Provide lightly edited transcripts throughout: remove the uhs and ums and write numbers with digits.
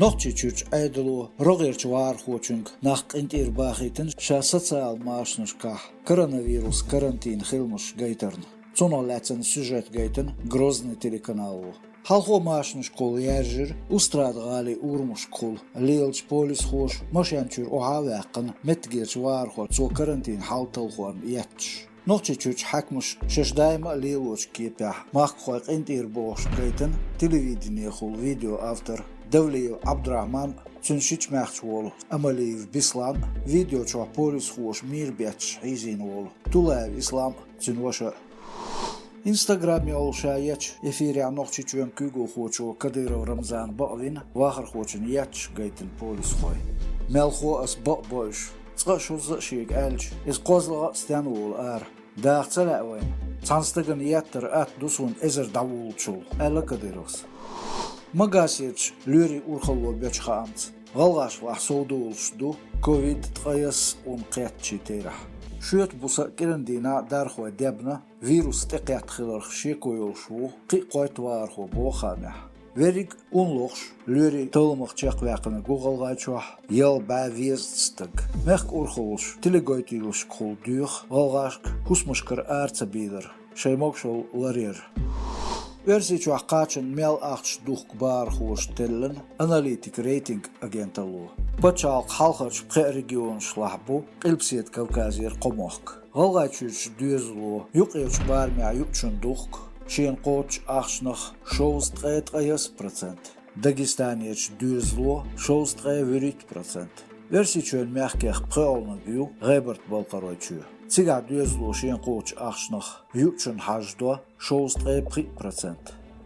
Noqçi çüç aydulu roğerç var xoçung naq intir baxitın şa sotsial maşnışka koronavirus karantin xilmuş gaytarn. Цуноляцен сюжет гайтен Грозный телеканал. Халхо машну школу яжир, устрад гали урмуш кул, лилч полис хош, машанчур оhavяқын, метгерч вархо, цо карантин халталхуан ятч. Нохчи чуч хакмуш шешдайма лилоч кипя, мах хойк интир бош гайтен, телевидение хул видео автор Давлиев Абдрахман Цуншич Махчвол, Амалиев Бислам, видео чуа полис хош мирбяч изинвол, Тулаев Ислам Цунваша. Инстаграме олшаяч эфире анохчи чуен кюгу хочо Кадыров Рамзан Бавин вахар хочен яч гайтен полис хой. Мелхо ас бабош. Цгашуз шик альч из козла станул ар. Дахцала вайн. Цанстаган яттер ат дусун эзер давулчул. Ала Кадыровс. Магасич люри урхало бячхамц. Галгаш вах соудулшду ковид тхаяс он qatchitera. شوت بوسا كرندينا دارخو دبنا فيروس تقيت خلرخ شيكو يلشو قي قويت وارخو بوخامح وريك اونلوخش لوري تولمخ چاق واقنا جوجل غاچوح يل با ويزتستك مخ اورخولش تليغويتيلش كول دوخ غالغاشك حسمشكر ارتsa بيدر شيموكشول لارير Versie چوح قاچن ميل اختش دوخ كبار خوش تلن اناليتيك ريتنج اجنتالو Пачалк халхач пхе регион шлахбу قلبسيت كوكازير قموخك غالغاچوش دوزلو يقيوش بارميا يوچن دوخك شين قوچ اخشنخ شوز 3%. Дагестанец دوزلو شوز 3%. Версий чуен мягких пхеолна бью Реберт Балкаройчу Цига دوزلو شين قوچ اخشنخ يوچن حاجدو شوز 3%.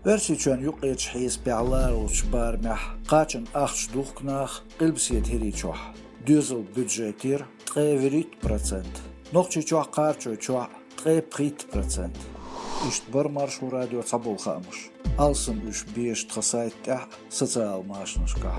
Версий чуен يقيوش حيس بيعلاروش بارميح قاچن اخش دوخكناخ قلبسيت هريچوح دوزل بودجيتير 3%. نوخچي چوح قارچو چوح 3%. İşte bir marşu radyo sabul xamış. Alsın üç beş txasayt sotsial maaşnışka.